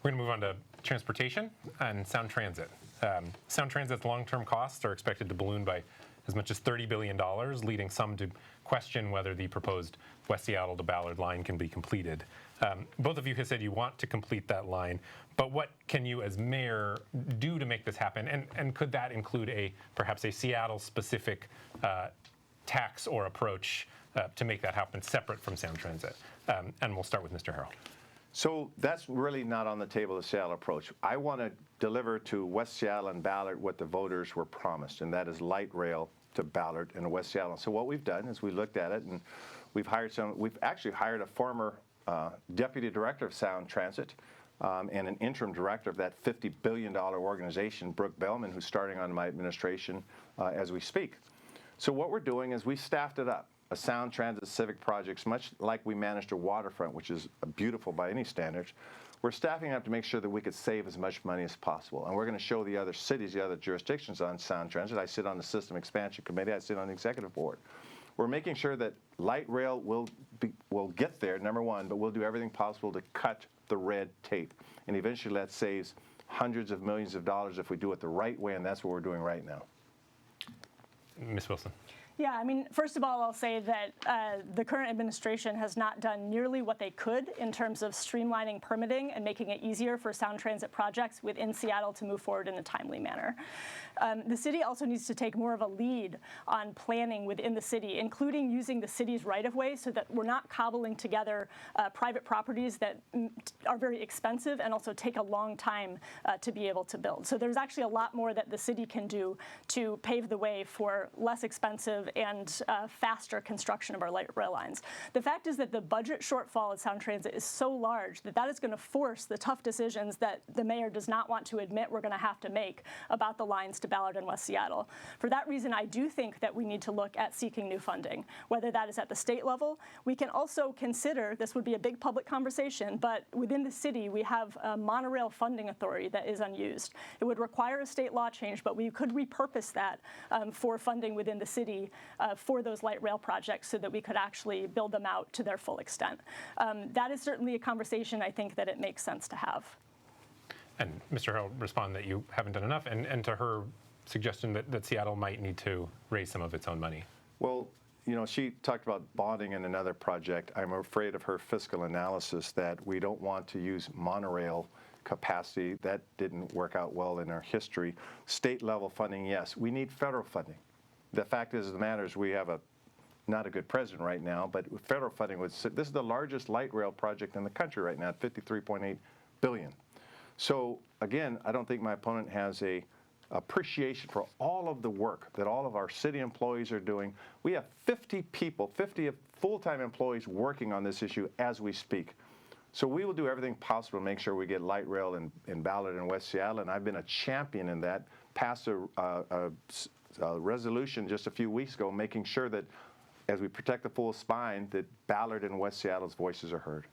We're going to move on to transportation and Sound Transit. Sound Transit's long-term costs are expected to balloon by as much as $30 billion, leading some to question whether the proposed West Seattle to Ballard line can be completed. Both of you have said you want to complete that line, but what can you as mayor do to make this happen? And could that include perhaps a Seattle-specific tax or approach to make that happen separate from Sound Transit? And we'll start with Mr. Harrell. So that's really not on the table, the Seattle approach. I want to deliver to West Seattle and Ballard what the voters were promised, and that is light rail to Ballard and West Seattle. So what we've done is we looked at it, and we've actually hired a former deputy director of Sound Transit and an interim director of that $50 billion organization, Brooke Bellman, who's starting on my administration as we speak. So what we're doing is we staffed it up. A Sound Transit civic projects, much like we managed a waterfront, which is beautiful by any standards, we're staffing up to make sure that we could save as much money as possible. And we're going to show the other cities, the other jurisdictions on Sound Transit. I sit on the System Expansion Committee. I sit on the Executive Board. We're making sure that light rail will get there, number one, but we'll do everything possible to cut the red tape. And eventually that saves hundreds of millions of dollars if we do it the right way, and that's what we're doing right now. Ms. Wilson. Yeah, I mean, first of all, I'll say that the current administration has not done nearly what they could in terms of streamlining permitting and making it easier for Sound Transit projects within Seattle to move forward in a timely manner. The city also needs to take more of a lead on planning within the city, including using the city's right-of-way so that we're not cobbling together private properties that are very expensive and also take a long time to be able to build. So there's actually a lot more that the city can do to pave the way for less expensive and faster construction of our light rail lines. The fact is that the budget shortfall at Sound Transit is so large that is going to force the tough decisions that the mayor does not want to admit we're going to have to make about the lines to Ballard and West Seattle. For that reason, I do think that we need to look at seeking new funding, whether that is at the state level. We can also consider, this would be a big public conversation, but within the city, we have a monorail funding authority that is unused. It would require a state law change, but we could repurpose that for funding within the city for those light rail projects so that we could actually build them out to their full extent. That is certainly a conversation I think that it makes sense to have. And Mr. Harrell respond that you haven't done enough, and to her suggestion that Seattle might need to raise some of its own money. Well, you know, she talked about bonding in another project. I'm afraid of her fiscal analysis that we don't want to use monorail capacity. That didn't work out well in our history. State level funding, yes. We need federal funding. The fact is, the matter is, we have not a good president right now, but federal funding this is the largest light rail project in the country right now at $53.8 billion. So again, I don't think my opponent has a appreciation for all of the work that all of our city employees are doing. We have 50 people, 50 full-time employees working on this issue as we speak. So we will do everything possible to make sure we get light rail in Ballard and West Seattle, and I've been a champion in that. Passed a resolution just a few weeks ago making sure that as we protect the full spine, that Ballard and West Seattle's voices are heard.